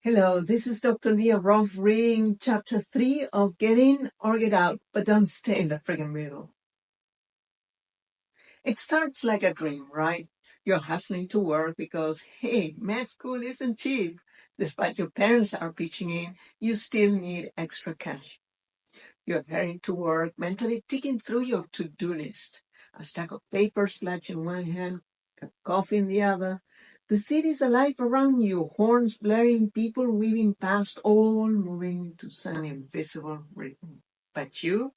Hello, this is Dr. Leah Roth reading chapter 3 of Get In or Get Out, but don't stay in the friggin' middle. It starts like a dream, right? You're hustling to work because, hey, med school isn't cheap. Despite your parents are pitching in, you still need extra cash. You're heading to work, mentally ticking through your to-do list. A stack of papers clutched in one hand, a coffee in the other. The city's alive around you, horns blaring, people weaving past, all moving to some invisible rhythm. But you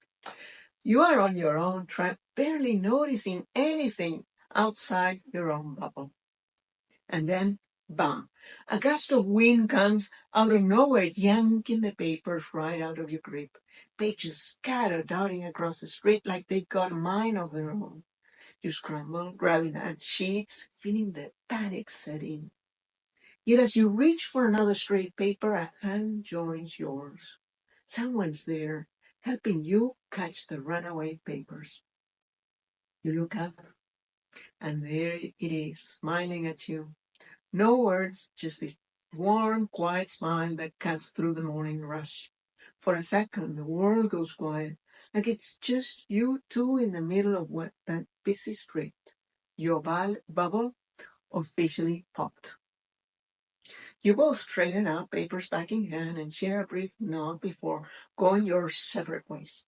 are on your own track, barely noticing anything outside your own bubble. And then, bam, a gust of wind comes out of nowhere, yanking the papers right out of your grip. Pages scatter, darting across the street like they've got a mind of their own. You scramble, grabbing at sheets, feeling the panic set in. Yet as you reach for another straight paper, a hand joins yours. Someone's there, helping you catch the runaway papers. You look up, and there it is, smiling at you. No words, just this warm, quiet smile that cuts through the morning rush. For a second, the world goes quiet, like it's just you two in the middle of that busy street. Your bubble officially popped. You both straighten up, papers back in hand, and share a brief nod before going your separate ways.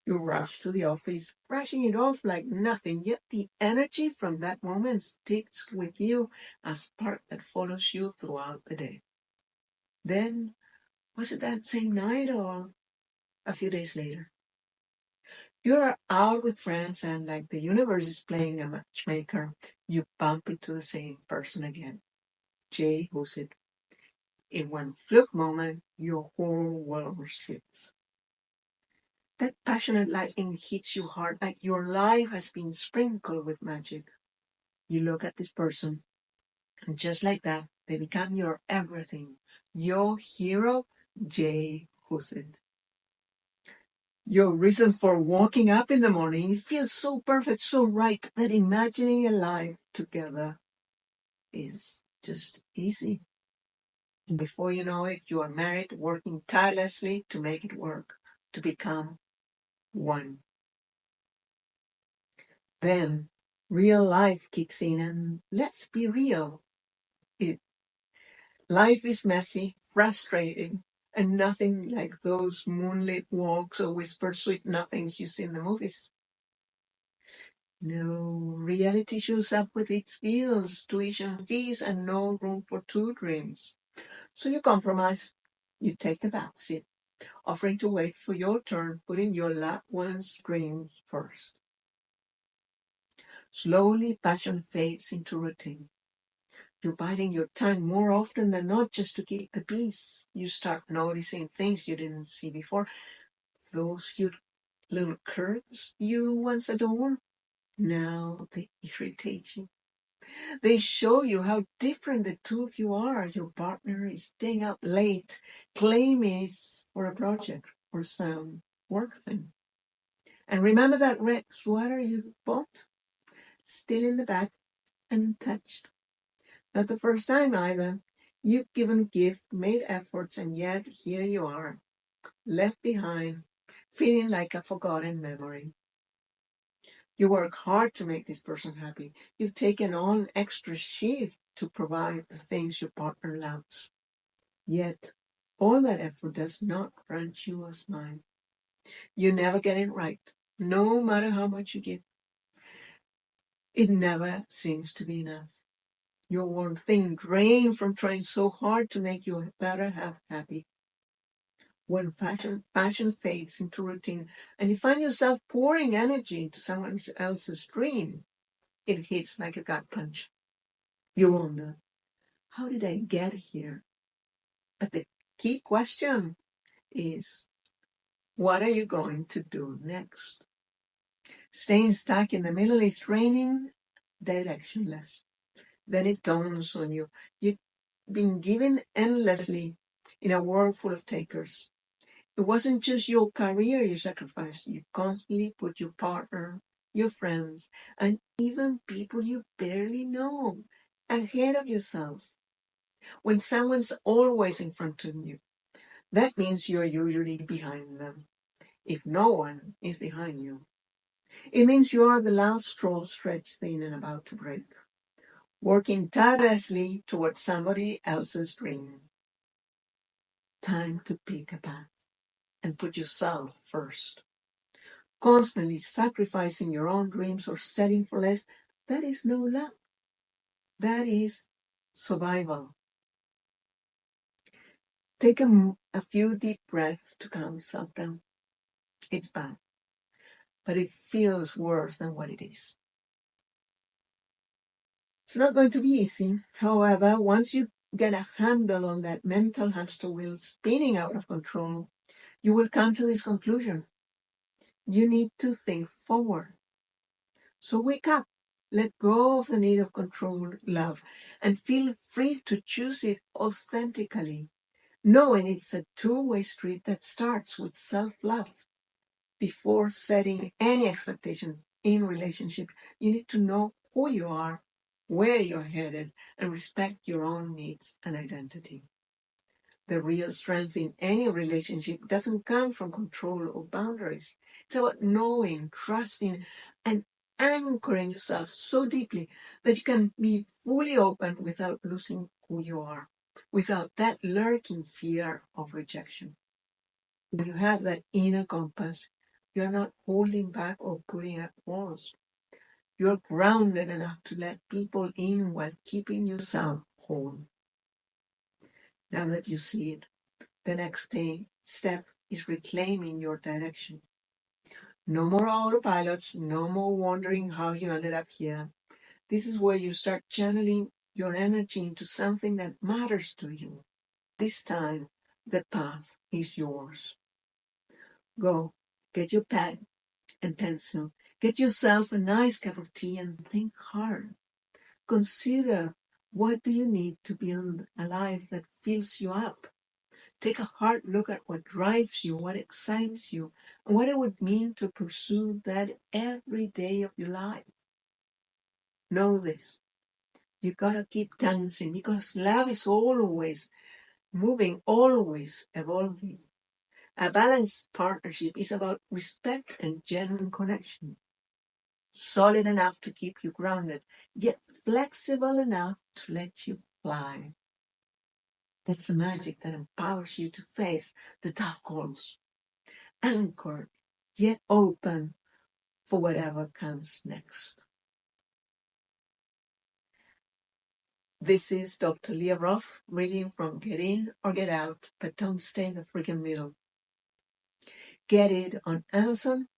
You rush to the office, brushing it off like nothing, yet the energy from that moment sticks with you as part that follows you throughout the day. Then, was it that same night or a few days later? You're out with friends, and like the universe is playing a matchmaker, you bump into the same person again. Jay Hussett. In one fluke moment, your whole world shifts. That passionate lightning hits you hard, like your life has been sprinkled with magic. You look at this person, and just like that, they become your everything. Your hero, Jay Hussett. Your reason for waking up in the morning. It feels so perfect, so right, that imagining a life together is just easy. And before you know it, you are married, working tirelessly to make it work, to become one. Then real life kicks in, and let's be real. It Life is messy, frustrating, and nothing like those moonlit walks or whispered sweet nothings you see in the movies. No, reality shows up with its bills, tuition fees, and no room for two dreams. So you compromise. You take the back seat, offering to wait for your turn, putting your loved one's dreams first. Slowly, passion fades into routine. You're biding your time more often than not just to keep the peace. You start noticing things you didn't see before. Those cute little curves you once adored, now they irritate you. They show you how different the two of you are. Your partner is staying up late, claiming it's for a project or some work thing. And remember that red sweater you bought? Still in the back, untouched. Not the first time either. You've given gift, made efforts, and yet here you are, left behind, feeling like a forgotten memory. You work hard to make this person happy. You've taken on extra shift to provide the things your partner loves. Yet, all that effort does not grant you a smile. You never get it right, no matter how much you give. It never seems to be enough. You're worn thin, drained from trying so hard to make your better half happy. When passion fades into routine and you find yourself pouring energy into someone else's dream, it hits like a gut punch. You wonder, how did I get here? But the key question is, what are you going to do next? Staying stuck in the middle is draining, directionless. Then it dawns on you. You've been given endlessly in a world full of takers. It wasn't just your career you sacrificed. You constantly put your partner, your friends, and even people you barely know ahead of yourself. When someone's always in front of you, that means you're usually behind them. If no one is behind you, it means you are the last straw stretched thin and about to break, working tirelessly towards somebody else's dream. Time to pick a path and put yourself first. Constantly sacrificing your own dreams or settling for less, that is no love. That is survival. Take a few deep breaths to calm yourself down. It's bad, but it feels worse than what it is. It's not going to be easy. However, once you get a handle on that mental hamster wheel spinning out of control, you will come to this conclusion. You need to think forward. So wake up, let go of the need of control, love, and feel free to choose it authentically, knowing it's a two-way street that starts with self-love. Before setting any expectation in relationship, you need to know who you are, where you're headed, and respect your own needs and identity. The real strength in any relationship doesn't come from control or boundaries. It's about knowing, trusting, and anchoring yourself so deeply that you can be fully open without losing who you are, without that lurking fear of rejection. When you have that inner compass, you're not holding back or putting up walls. You're grounded enough to let people in while keeping yourself whole. Now that you see it, the next step is reclaiming your direction. No more autopilots, no more wondering how you ended up here. This is where you start channeling your energy into something that matters to you. This time, the path is yours. Go, get your pen and pencil. Get yourself a nice cup of tea and think hard. Consider, what do you need to build a life that fills you up? Take a hard look at what drives you, what excites you, and what it would mean to pursue that every day of your life. Know this. You gotta keep dancing because love is always moving, always evolving. A balanced partnership is about respect and genuine connection. Solid enough to keep you grounded, yet flexible enough to let you fly. That's the magic that empowers you to face the tough calls. Anchored, yet open for whatever comes next. This is Dr. Leah Roth reading from Get In or Get Out, but don't stay in the freaking middle. Get it on Amazon,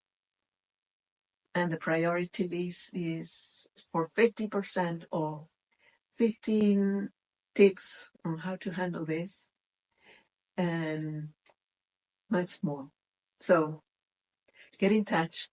and the priority list is for 50% off. 15 tips on how to handle this and much more. So get in touch.